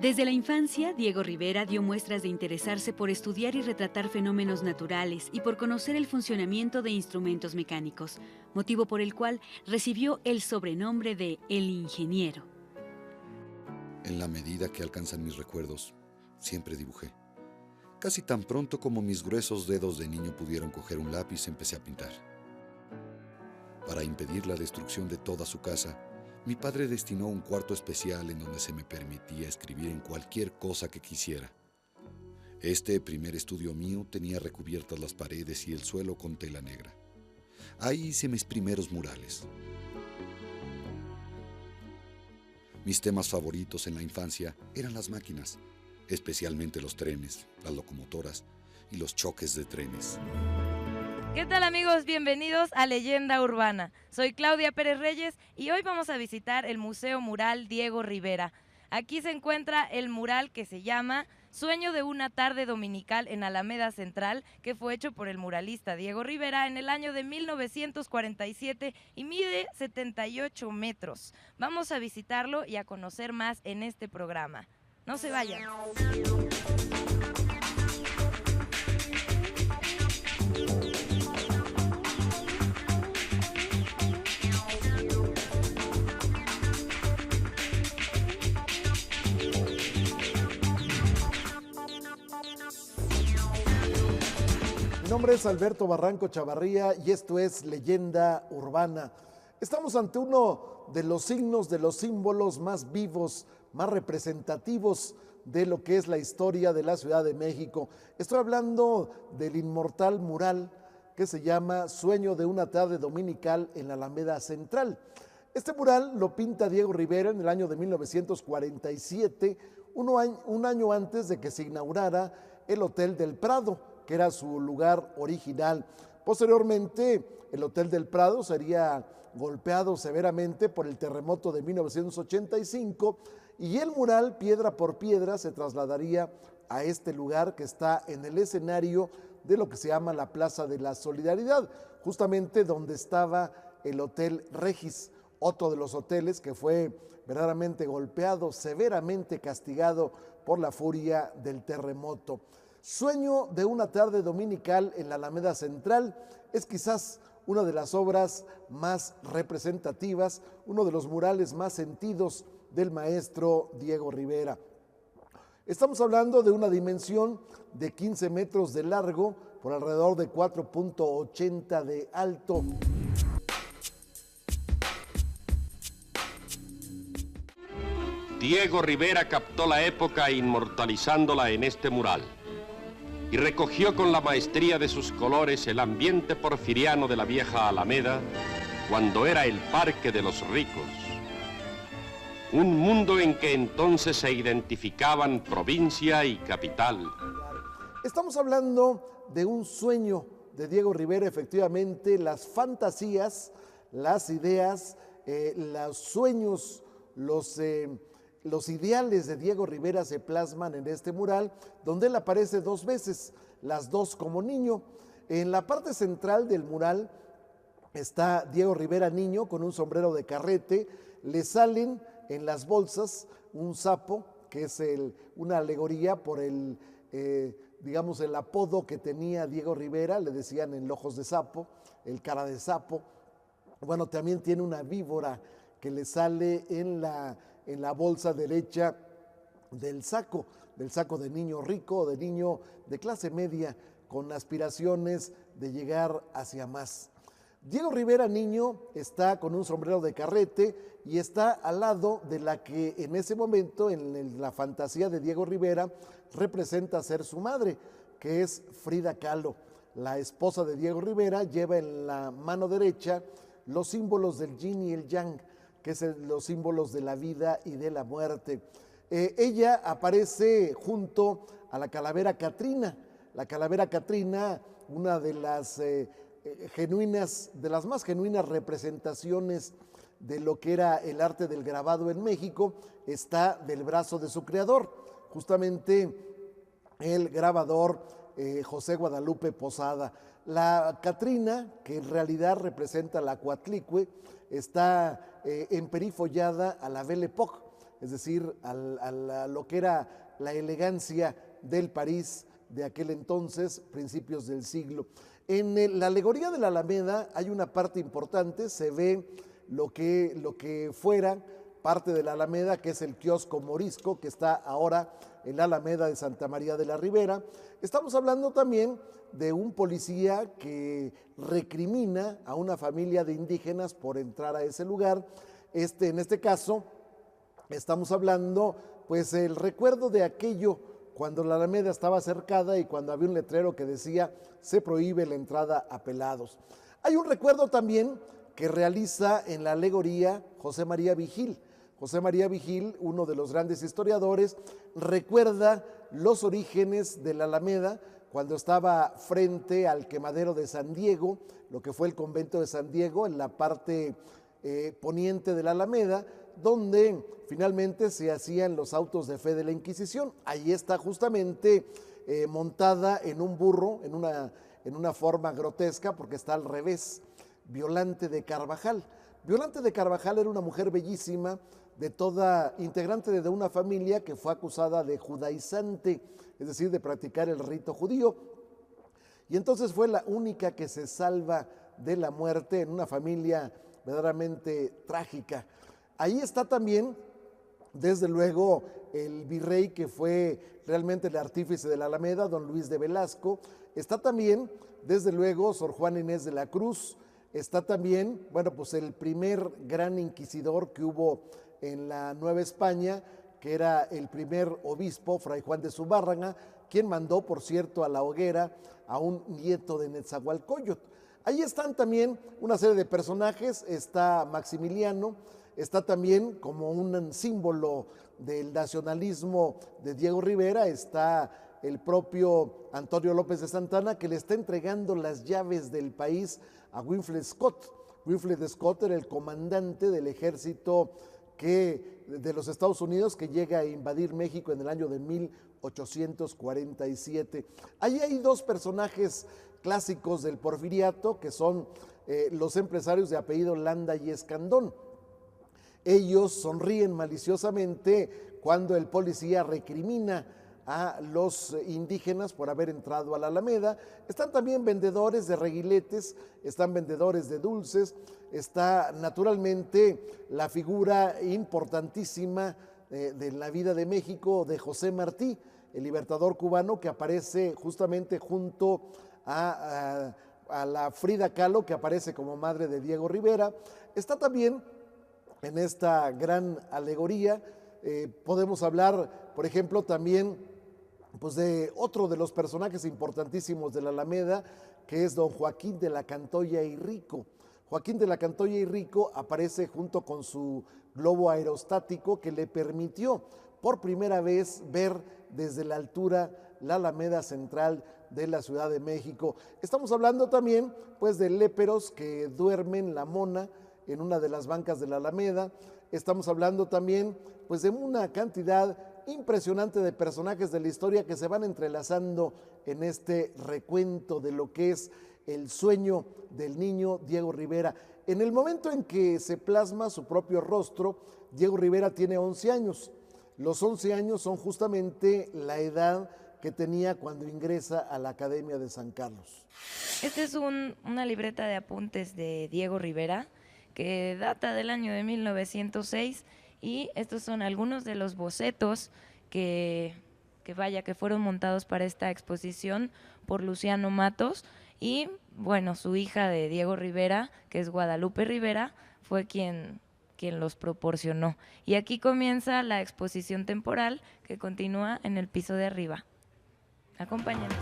Desde la infancia, Diego Rivera dio muestras de interesarse por estudiar y retratar fenómenos naturales y por conocer el funcionamiento de instrumentos mecánicos, motivo por el cual recibió el sobrenombre de El Ingeniero. En la medida que alcanzan mis recuerdos, siempre dibujé. Casi tan pronto como mis gruesos dedos de niño pudieron coger un lápiz, empecé a pintar. Para impedir la destrucción de toda su casa, mi padre destinó un cuarto especial en donde se me permitía escribir en cualquier cosa que quisiera. Este primer estudio mío tenía recubiertas las paredes y el suelo con tela negra. Ahí hice mis primeros murales. Mis temas favoritos en la infancia eran las máquinas, especialmente los trenes, las locomotoras y los choques de trenes. ¿Qué tal, amigos? Bienvenidos a Leyenda Urbana. Soy Claudia Pérez Reyes y hoy vamos a visitar el Museo Mural Diego Rivera. Aquí se encuentra el mural que se llama Sueño de una tarde dominical en Alameda Central, que fue hecho por el muralista Diego Rivera en el año de 1947 y mide 78 metros. Vamos a visitarlo y a conocer más en este programa. No se vayan. Mi nombre es Alberto Barranco Chavarría y esto es Leyenda Urbana. Estamos ante uno de los signos, de los símbolos más vivos, más representativos de lo que es la historia de la Ciudad de México. Estoy hablando del inmortal mural que se llama Sueño de una tarde dominical en la Alameda Central. Este mural lo pinta Diego Rivera en el año de 1947, un año antes de que se inaugurara el Hotel del Prado, que era su lugar original. Posteriormente, el Hotel del Prado sería golpeado severamente por el terremoto de 1985 y el mural, piedra por piedra, se trasladaría a este lugar que está en el escenario de lo que se llama la Plaza de la Solidaridad, justamente donde estaba el Hotel Regis, otro de los hoteles que fue verdaderamente golpeado, severamente castigado por la furia del terremoto. Sueño de una tarde dominical en la Alameda Central es quizás una de las obras más representativas, uno de los murales más sentidos del maestro Diego Rivera. Estamos hablando de una dimensión de 15 metros de largo por alrededor de 4.80 de alto. Diego Rivera captó la época inmortalizándola en este mural y recogió con la maestría de sus colores el ambiente porfiriano de la vieja Alameda cuando era el parque de los ricos. Un mundo en que entonces se identificaban provincia y capital. Estamos hablando de un sueño de Diego Rivera, efectivamente, las fantasías, las ideas, los sueños, los ideales de Diego Rivera se plasman en este mural, donde él aparece dos veces, las dos como niño. En la parte central del mural está Diego Rivera niño con un sombrero de carrete, le salen en las bolsas un sapo, que es una alegoría por el apodo que tenía Diego Rivera, le decían el ojos de sapo, el cara de sapo. Bueno, también tiene una víbora que le sale en la bolsa derecha del saco de niño rico, de niño de clase media, con aspiraciones de llegar hacia más. Diego Rivera niño está con un sombrero de carrete y está al lado de la que en ese momento, en la fantasía de Diego Rivera, representa ser su madre, que es Frida Kahlo. La esposa de Diego Rivera lleva en la mano derecha los símbolos del yin y el yang, que son los símbolos de la vida y de la muerte. Ella aparece junto a la calavera Catrina. La calavera Catrina, una de las más genuinas representaciones de lo que era el arte del grabado en México, está del brazo de su creador, justamente el grabador José Guadalupe Posada. La Catrina, que en realidad representa la Coatlicue, está emperifollada a la Belle Époque. es decir, lo que era la elegancia del París de aquel entonces, principios del siglo. En la alegoría de la Alameda hay una parte importante, se ve lo que fuera parte de la Alameda, que es el kiosco morisco, que está ahora en la Alameda de Santa María de la Ribera. Estamos hablando también de un policía que recrimina a una familia de indígenas por entrar a ese lugar. En este caso, estamos hablando, pues, el recuerdo de aquello cuando la Alameda estaba cercada y cuando había un letrero que decía se prohíbe la entrada a pelados. Hay un recuerdo también que realiza en la alegoría José María Vigil. José María Vigil, uno de los grandes historiadores, recuerda los orígenes de la Alameda cuando estaba frente al quemadero de San Diego, lo que fue el convento de San Diego, en la parte poniente de la Alameda, donde finalmente se hacían los autos de fe de la Inquisición. Ahí está justamente montada en un burro, en una forma grotesca, porque está al revés, Violante de Carvajal. Violante de Carvajal era una mujer bellísima, integrante de una familia que fue acusada de judaizante, es decir, de practicar el rito judío. Y entonces fue la única que se salva de la muerte en una familia verdaderamente trágica. Ahí está también, desde luego, el virrey que fue realmente el artífice de la Alameda, don Luis de Velasco. Está también, desde luego, Sor Juana Inés de la Cruz. Está también, bueno, pues el primer gran inquisidor que hubo en la Nueva España, que era el primer obispo, Fray Juan de Zubárraga, quien mandó, por cierto, a la hoguera a un nieto de Netzahualcóyotl. Ahí están también una serie de personajes, está Maximiliano, está también como un símbolo del nacionalismo de Diego Rivera, está el propio Antonio López de Santana, que le está entregando las llaves del país a Winfield Scott. Winfield Scott era el comandante del ejército de los Estados Unidos que llega a invadir México en el año de 1847. Ahí hay dos personajes clásicos del porfiriato que son los empresarios de apellido Landa y Escandón. Ellos sonríen maliciosamente cuando el policía recrimina a los indígenas por haber entrado a la Alameda. Están también vendedores de reguiletes, están vendedores de dulces, está naturalmente la figura importantísima de la vida de México de José Martí, el libertador cubano que aparece justamente junto a la Frida Kahlo, que aparece como madre de Diego Rivera. Está también en esta gran alegoría, podemos hablar, por ejemplo, también pues de otro de los personajes importantísimos de la Alameda, que es don Joaquín de la Cantoya y Rico. Joaquín de la Cantoya y Rico aparece junto con su globo aerostático que le permitió por primera vez ver desde la altura la Alameda Central de la Ciudad de México. Estamos hablando también pues de léperos que duermen la mona en una de las bancas de la Alameda. Estamos hablando también pues de una cantidad impresionante de personajes de la historia que se van entrelazando en este recuento de lo que es el sueño del niño Diego Rivera. En el momento en que se plasma su propio rostro, Diego Rivera tiene 11 años. Los 11 años son justamente la edad que tenía cuando ingresa a la Academia de San Carlos. Esta es una libreta de apuntes de Diego Rivera que data del año de 1906 y estos son algunos de los bocetos que fueron montados para esta exposición por Luciano Matos y bueno, su hija de Diego Rivera, que es Guadalupe Rivera, fue quien los proporcionó. Y aquí comienza la exposición temporal que continúa en el piso de arriba. Acompáñanos.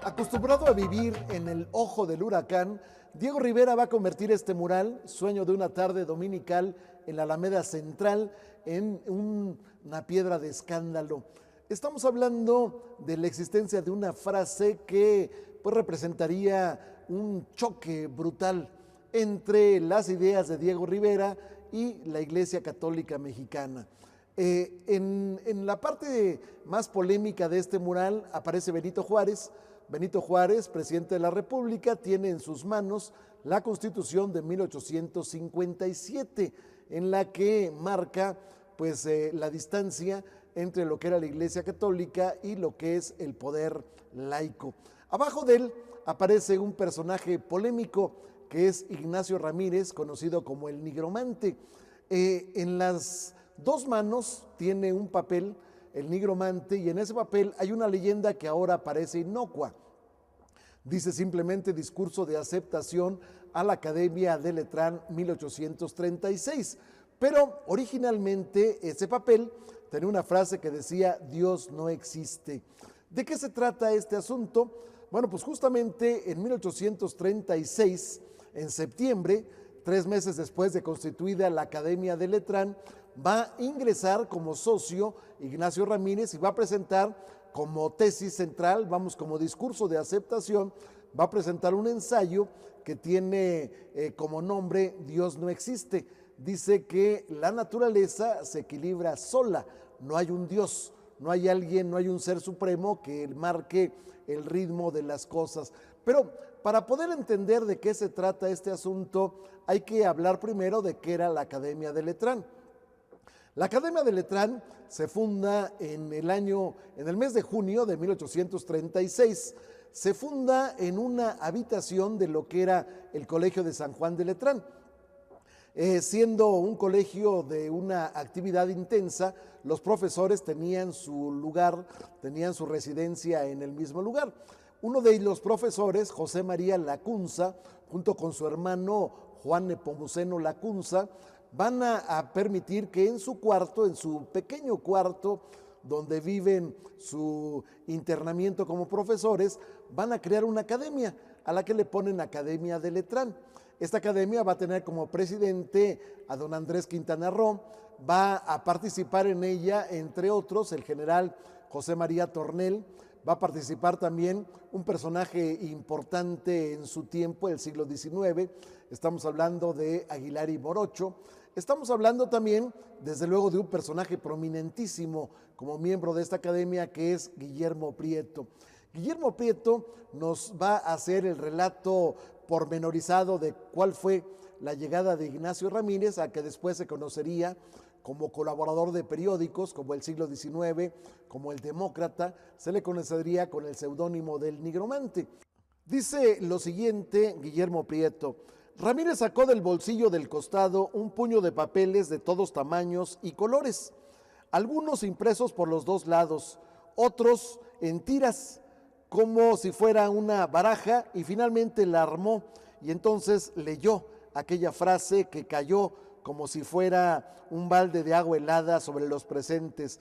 Acostumbrado a vivir en el ojo del huracán, Diego Rivera va a convertir este mural, Sueño de una tarde dominical, en la Alameda Central, en una piedra de escándalo. Estamos hablando de la existencia de una frase que pues, representaría un choque brutal entre las ideas de Diego Rivera y la Iglesia Católica Mexicana. En la parte más polémica de este mural aparece Benito Juárez. Benito Juárez, presidente de la República, tiene en sus manos la Constitución de 1857, en la que marca pues, la distancia entre lo que era la Iglesia Católica y lo que es el poder laico. Abajo de él aparece un personaje polémico que es Ignacio Ramírez, conocido como el Nigromante. En las dos manos tiene un papel, el Nigromante, y en ese papel hay una leyenda que ahora parece inocua. Dice simplemente discurso de aceptación a la Academia de Letrán 1836, pero originalmente ese papel tenía una frase que decía Dios no existe. ¿De qué se trata este asunto? Bueno, pues justamente en 1836, en septiembre, 3 meses después de constituida la Academia de Letrán, va a ingresar como socio Ignacio Ramírez y va a presentar como tesis central, vamos, como discurso de aceptación, va a presentar un ensayo que tiene como nombre Dios no existe. Dice que la naturaleza se equilibra sola, no hay un Dios, no hay alguien, no hay un ser supremo que marque el ritmo de las cosas. Pero para poder entender de qué se trata este asunto, hay que hablar primero de qué era la Academia de Letrán. La Academia de Letrán se funda en el mes de junio de 1836. Se funda en una habitación de lo que era el Colegio de San Juan de Letrán. Siendo un colegio de una actividad intensa, los profesores tenían su lugar, tenían su residencia en el mismo lugar. Uno de los profesores, José María Lacunza, junto con su hermano Juan Nepomuceno Lacunza, van a permitir que en su cuarto, en su pequeño cuarto, donde viven su internamiento como profesores, van a crear una academia a la que le ponen Academia de Letrán. Esta academia va a tener como presidente a don Andrés Quintana Roo, va a participar en ella, entre otros, el general José María Tornel, va a participar también un personaje importante en su tiempo, el siglo XIX, estamos hablando de Aguilar y Morocho. Estamos hablando también, desde luego, de un personaje prominentísimo como miembro de esta academia, que es Guillermo Prieto. Guillermo Prieto nos va a hacer el relato pormenorizado de cuál fue la llegada de Ignacio Ramírez, a que después se conocería como colaborador de periódicos como El Siglo XIX, como El Demócrata, se le conocería con el seudónimo del Nigromante. Dice lo siguiente Guillermo Prieto: Ramírez sacó del bolsillo del costado un puño de papeles de todos tamaños y colores, algunos impresos por los dos lados, otros en tiras, como si fuera una baraja, y finalmente la armó y entonces leyó aquella frase que cayó como si fuera un balde de agua helada sobre los presentes.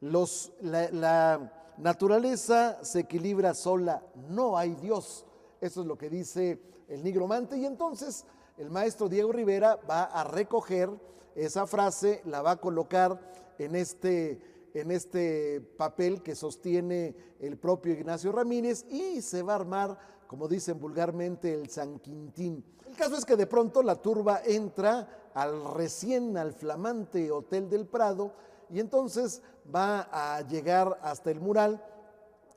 La naturaleza se equilibra sola, no hay Dios. Eso es lo que dice el Nigromante, y entonces el maestro Diego Rivera va a recoger esa frase, la va a colocar en este papel que sostiene el propio Ignacio Ramírez, y se va a armar, como dicen vulgarmente, el San Quintín. El caso es que de pronto la turba entra al flamante Hotel del Prado, y entonces va a llegar hasta el mural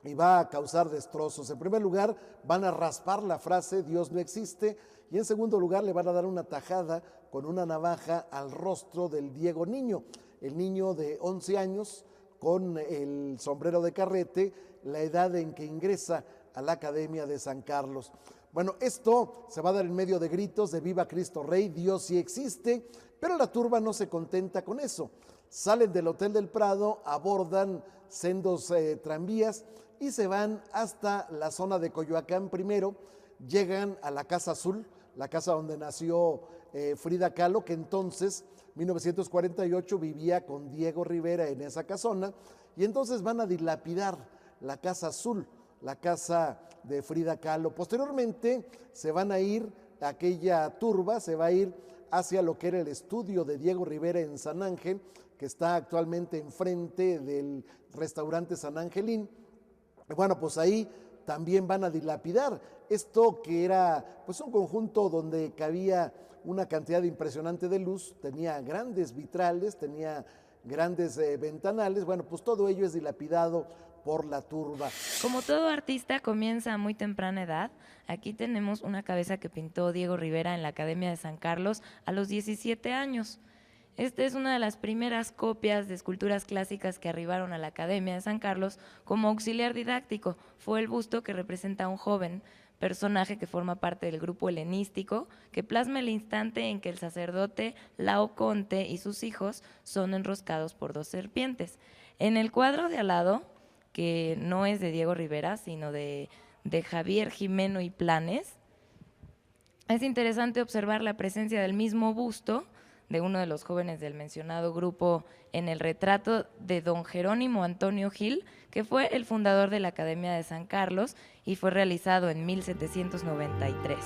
y va a causar destrozos. En primer lugar, van a raspar la frase Dios no existe, y en segundo lugar le van a dar una tajada con una navaja al rostro del Diego niño, el niño de 11 años con el sombrero de carrete, la edad en que ingresa a la Academia de San Carlos. Bueno, esto se va a dar en medio de gritos de Viva Cristo Rey, Dios sí existe, pero la turba no se contenta con eso. Salen del Hotel del Prado, abordan sendos tranvías y se van hasta la zona de Coyoacán primero, llegan a la Casa Azul, la casa donde nació Frida Kahlo, que entonces, 1948, vivía con Diego Rivera en esa casona, y entonces van a dilapidar la Casa Azul, la casa de Frida Kahlo. Posteriormente se van a ir, aquella turba se va a ir hacia lo que era el estudio de Diego Rivera en San Ángel, que está actualmente enfrente del restaurante San Angelín. Bueno, pues ahí también van a dilapidar esto, que era pues un conjunto donde cabía una cantidad impresionante de luz, tenía grandes vitrales, tenía grandes ventanales. Bueno, pues todo ello es dilapidado por la turba. Como todo artista comienza a muy temprana edad, aquí tenemos una cabeza que pintó Diego Rivera en la Academia de San Carlos a los 17 años. Esta es una de las primeras copias de esculturas clásicas que arribaron a la Academia de San Carlos como auxiliar didáctico. Fue el busto que representa a un joven personaje que forma parte del grupo helenístico, que plasma el instante en que el sacerdote Laoconte y sus hijos son enroscados por dos serpientes. En el cuadro de al lado, que no es de Diego Rivera, sino de Javier Jimeno y Planes, es interesante observar la presencia del mismo busto de uno de los jóvenes del mencionado grupo en el retrato de don Jerónimo Antonio Gil, que fue el fundador de la Academia de San Carlos y fue realizado en 1793.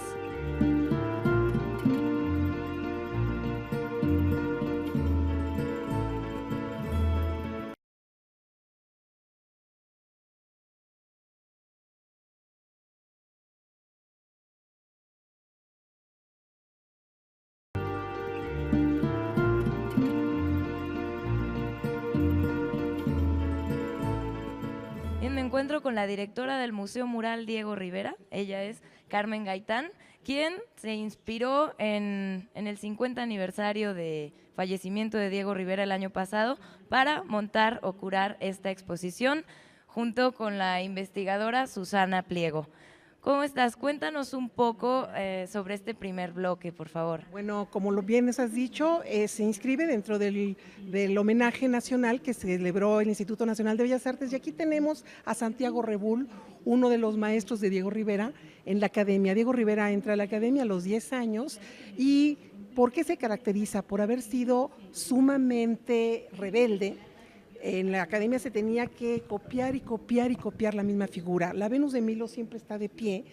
Me encuentro con la directora del Museo Mural Diego Rivera, ella es Carmen Gaitán, quien se inspiró en el 50 aniversario de fallecimiento de Diego Rivera el año pasado para montar o curar esta exposición junto con la investigadora Susana Pliego. ¿Cómo estás? Cuéntanos un poco sobre este primer bloque, por favor. Bueno, como lo bien has dicho, se inscribe dentro del homenaje nacional que celebró el Instituto Nacional de Bellas Artes, y aquí tenemos a Santiago Rebull, uno de los maestros de Diego Rivera en la academia. Diego Rivera entra a la academia a los 10 años y ¿por qué se caracteriza? Por haber sido sumamente rebelde. En la academia se tenía que copiar y copiar y copiar la misma figura. La Venus de Milo siempre está de pie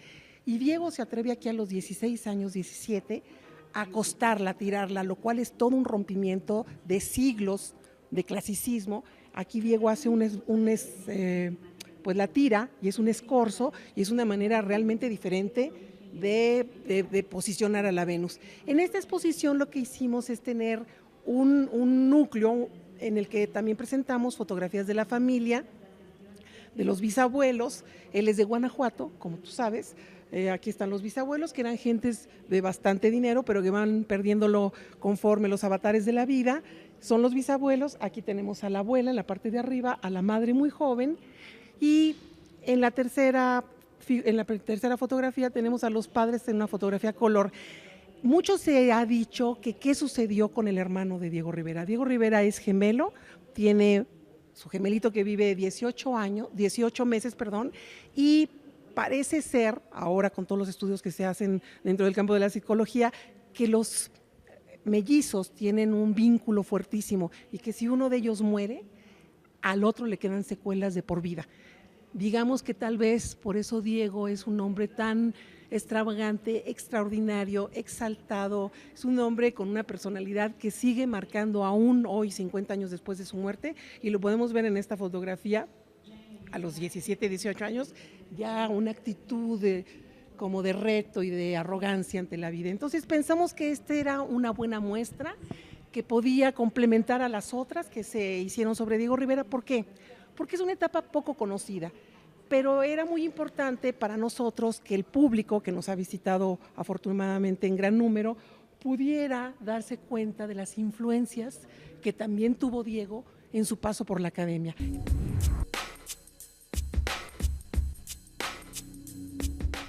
y Diego se atreve aquí a los 16 años, 17, a acostarla, a tirarla, lo cual es todo un rompimiento de siglos de clasicismo. Aquí Diego hace pues la tira y es un escorzo y es una manera realmente diferente de posicionar a la Venus. En esta exposición lo que hicimos es tener un núcleo en el que también presentamos fotografías de la familia, de los bisabuelos. Él es de Guanajuato, como tú sabes. Aquí están los bisabuelos, que eran gentes de bastante dinero, pero que van perdiéndolo conforme los avatares de la vida. Son los bisabuelos. Aquí tenemos a la abuela en la parte de arriba, a la madre muy joven, y en la tercera fotografía tenemos a los padres en una fotografía color. Mucho se ha dicho que qué sucedió con el hermano de Diego Rivera. Diego Rivera es gemelo, tiene su gemelito que vive 18 meses, y parece ser, ahora con todos los estudios que se hacen dentro del campo de la psicología, que los mellizos tienen un vínculo fuertísimo y que si uno de ellos muere, al otro le quedan secuelas de por vida. Digamos que tal vez por eso Diego es un hombre tan extravagante, extraordinario, exaltado. Es un hombre con una personalidad que sigue marcando aún hoy, 50 años después de su muerte, y lo podemos ver en esta fotografía a los 17, 18 años, ya una actitud como de reto y de arrogancia ante la vida. Entonces pensamos que esta era una buena muestra que podía complementar a las otras que se hicieron sobre Diego Rivera. ¿Por qué? Porque es una etapa poco conocida, pero era muy importante para nosotros que el público que nos ha visitado afortunadamente en gran número pudiera darse cuenta de las influencias que también tuvo Diego en su paso por la academia.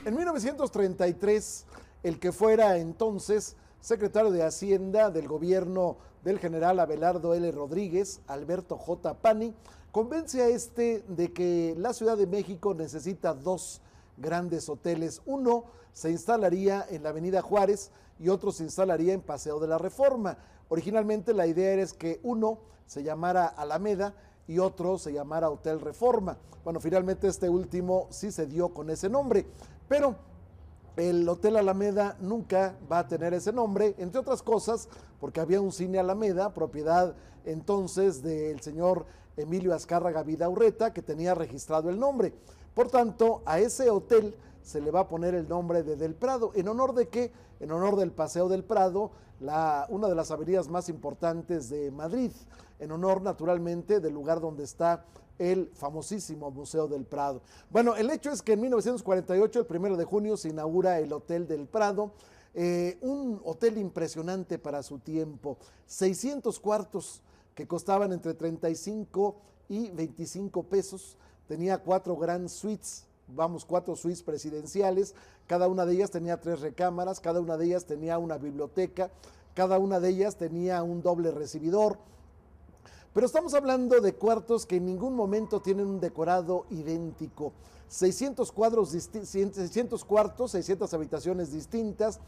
En 1933, el que fuera entonces secretario de Hacienda del gobierno del general Abelardo L. Rodríguez, Alberto J. Pani, convence a de que la Ciudad de México necesita dos grandes hoteles. Uno se instalaría en la Avenida Juárez y otro se instalaría en Paseo de la Reforma. Originalmente la idea era que uno se llamara Alameda y otro se llamara Hotel Reforma. Bueno, finalmente este último sí se dio con ese nombre, pero el Hotel Alameda nunca va a tener ese nombre, entre otras cosas porque había un cine Alameda, propiedad entonces del señor Emilio Azcárraga Vidaurreta, que tenía registrado el nombre. Por tanto, a ese hotel se le va a poner el nombre de Del Prado. ¿En honor de qué? En honor del Paseo del Prado, una de las avenidas más importantes de Madrid, en honor naturalmente del lugar donde está el famosísimo Museo del Prado. Bueno, el hecho es que en 1948, el 1 de junio, se inaugura el Hotel del Prado, un hotel impresionante para su tiempo, 600 cuartos que costaban entre 35 y 25 pesos, tenía 4 grand suites, 4 suites presidenciales, cada una de ellas tenía 3 recámaras, cada una de ellas tenía una biblioteca, cada una de ellas tenía un doble recibidor. Pero estamos hablando de cuartos que en ningún momento tienen un decorado idéntico. 600 cuartos, 600 habitaciones distintas,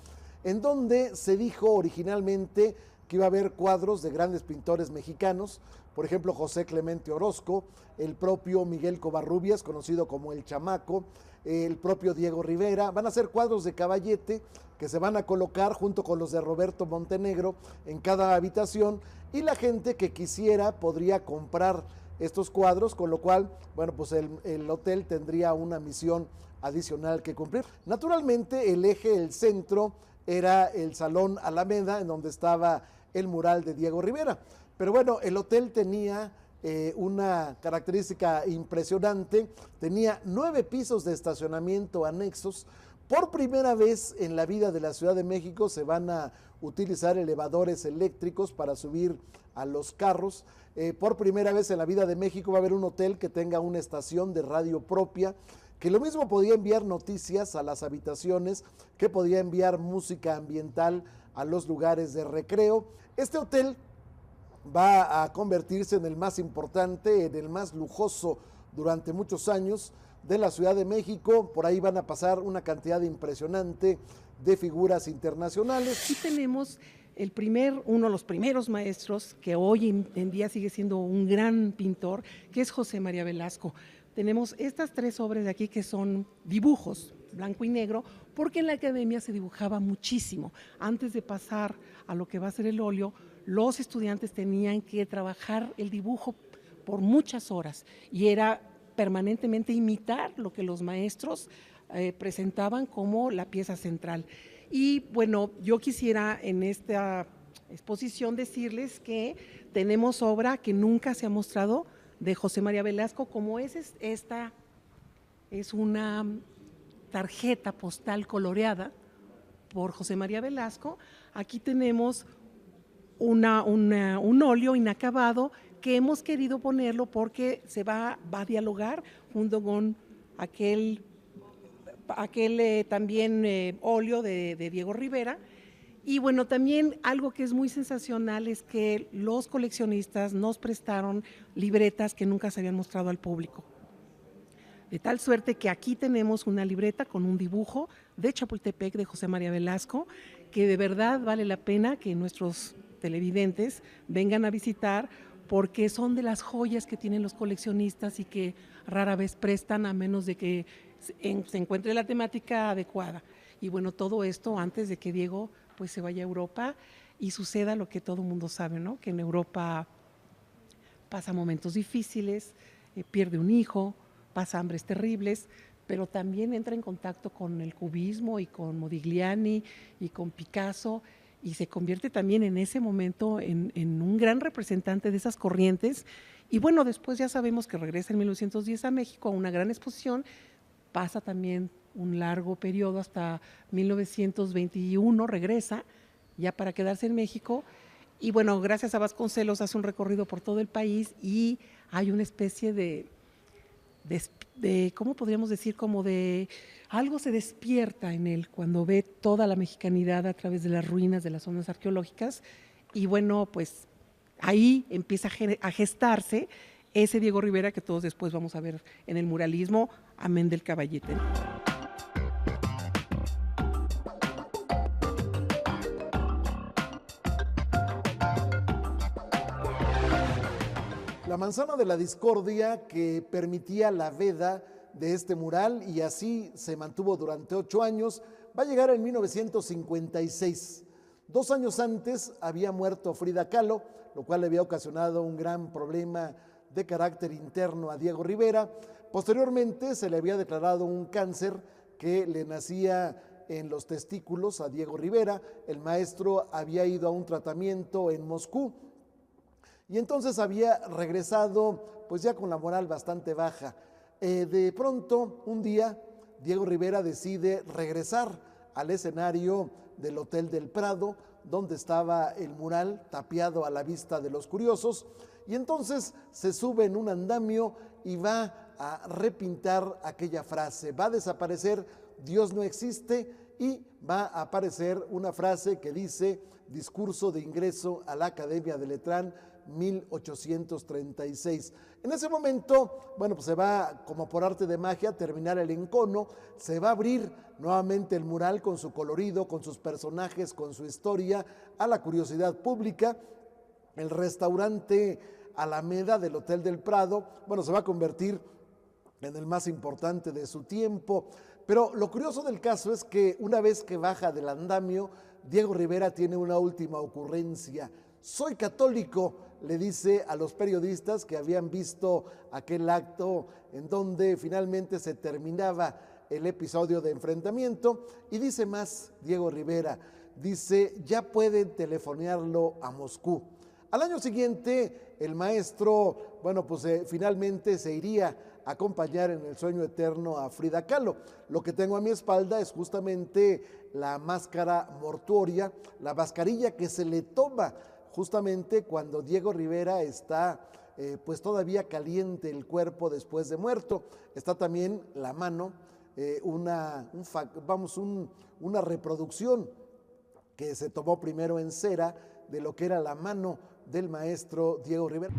en donde se dijo originalmente que iba a haber cuadros de grandes pintores mexicanos, por ejemplo José Clemente Orozco, el propio Miguel Covarrubias, conocido como El Chamaco, el propio Diego Rivera. Van a ser cuadros de Caballete que se van a colocar junto con los de Roberto Montenegro en cada habitación, y la gente que quisiera podría comprar estos cuadros, con lo cual, bueno, pues el hotel tendría una misión adicional que cumplir. Naturalmente, el eje, el centro, era el Salón Alameda, en donde estaba el mural de Diego Rivera. Pero bueno, el hotel tenía una característica impresionante, tenía 9 pisos de estacionamiento anexos. Por primera vez en la vida de la Ciudad de México se van a utilizar elevadores eléctricos para subir a los carros. Por primera vez en la vida de México va a haber un hotel que tenga una estación de radio propia, que lo mismo podía enviar noticias a las habitaciones, que podía enviar música ambiental a los lugares de recreo. Este hotel va a convertirse en el más importante, en el más lujoso durante muchos años de la Ciudad de México. Por ahí van a pasar una cantidad impresionante de figuras internacionales. Aquí tenemos uno de los primeros maestros que hoy en día sigue siendo un gran pintor, que es José María Velasco. Tenemos estas 3 obras de aquí que son dibujos, blanco y negro, porque en la academia se dibujaba muchísimo. Antes de pasar a lo que va a ser el óleo, los estudiantes tenían que trabajar el dibujo por muchas horas y era permanentemente imitar lo que los maestros presentaban como la pieza central. Y bueno, yo quisiera en esta exposición decirles que tenemos obra que nunca se ha mostrado de José María Velasco, como esta es una tarjeta postal coloreada por José María Velasco. Aquí tenemos un óleo inacabado que hemos querido ponerlo porque se va a dialogar junto con aquel también óleo de Diego Rivera. Y bueno, también algo que es muy sensacional es que los coleccionistas nos prestaron libretas que nunca se habían mostrado al público. De tal suerte que aquí tenemos una libreta con un dibujo de Chapultepec de José María Velasco, que de verdad vale la pena que nuestros televidentes vengan a visitar, porque son de las joyas que tienen los coleccionistas y que rara vez prestan a menos de que se encuentre la temática adecuada. Y bueno, todo esto antes de que Diego pues se vaya a Europa y suceda lo que todo el mundo sabe, ¿no? Que en Europa pasa momentos difíciles, pierde un hijo, pasa hambres terribles, pero también entra en contacto con el cubismo y con Modigliani y con Picasso, y se convierte también en ese momento en un gran representante de esas corrientes. Y bueno, después ya sabemos que regresa en 1910 a México a una gran exposición, pasa también un largo periodo hasta 1921, regresa ya para quedarse en México, y bueno, gracias a Vasconcelos hace un recorrido por todo el país y hay una especie de ¿cómo podríamos decir? Como de algo se despierta en él cuando ve toda la mexicanidad a través de las ruinas de las zonas arqueológicas, y bueno, pues ahí empieza a gestarse ese Diego Rivera que todos después vamos a ver en el muralismo, amén del Caballete. La manzana de la discordia que permitía la veda de este mural, y así se mantuvo durante 8 años, va a llegar en 1956. 2 años antes había muerto Frida Kahlo, lo cual le había ocasionado un gran problema de carácter interno a Diego Rivera. Posteriormente se le había declarado un cáncer que le nacía en los testículos a Diego Rivera. El maestro había ido a un tratamiento en Moscú y entonces había regresado pues ya con la moral bastante baja. De pronto, un día, Diego Rivera decide regresar al escenario del Hotel del Prado, donde estaba el mural tapiado a la vista de los curiosos, y entonces se sube en un andamio y va a repintar aquella frase. Va a desaparecer Dios no existe y va a aparecer una frase que dice: discurso de ingreso a la Academia de Letrán 1836. En ese momento, bueno, pues se va como por arte de magia a terminar el encono, se va a abrir nuevamente el mural con su colorido, con sus personajes, con su historia, a la curiosidad pública. El restaurante Alameda del Hotel del Prado, bueno, se va a convertir en el más importante de su tiempo. Pero lo curioso del caso es que una vez que baja del andamio, Diego Rivera tiene una última ocurrencia. Soy católico, le dice a los periodistas que habían visto aquel acto en donde finalmente se terminaba el episodio de enfrentamiento, y dice más Diego Rivera, dice: ya pueden telefonearlo a Moscú. Al año siguiente, el maestro, bueno, pues finalmente se iría a acompañar en el sueño eterno a Frida Kahlo. Lo que tengo a mi espalda es justamente la máscara mortuoria, la mascarilla que se le toma justamente cuando Diego Rivera está pues todavía caliente el cuerpo después de muerto. Está también la mano, una reproducción que se tomó primero en cera de lo que era la mano del maestro Diego Rivera.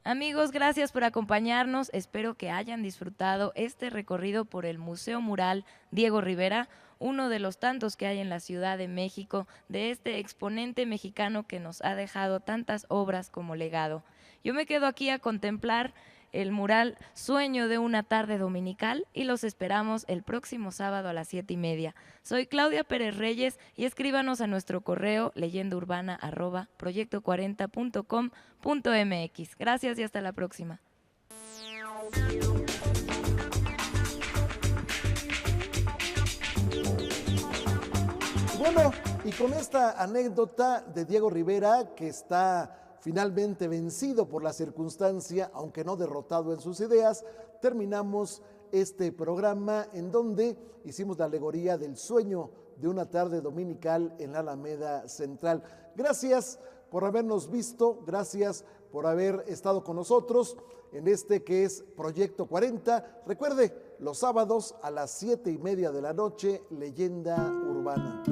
Amigos, gracias por acompañarnos. Espero que hayan disfrutado este recorrido por el Museo Mural Diego Rivera, uno de los tantos que hay en la Ciudad de México, de este exponente mexicano que nos ha dejado tantas obras como legado. Yo me quedo aquí a contemplar el mural Sueño de una tarde dominical y los esperamos el próximo sábado a las 7:30. Soy Claudia Pérez Reyes y escríbanos a nuestro correo leyendaurbana@proyecto40.com.mx. Gracias y hasta la próxima. Bueno, y con esta anécdota de Diego Rivera, que está finalmente vencido por la circunstancia, aunque no derrotado en sus ideas, terminamos este programa en donde hicimos la alegoría del sueño de una tarde dominical en la Alameda Central. Gracias por habernos visto, gracias por haber estado con nosotros en este que es Proyecto 40. Recuerde, los sábados a las 7:30 de la noche, Leyenda Urbana.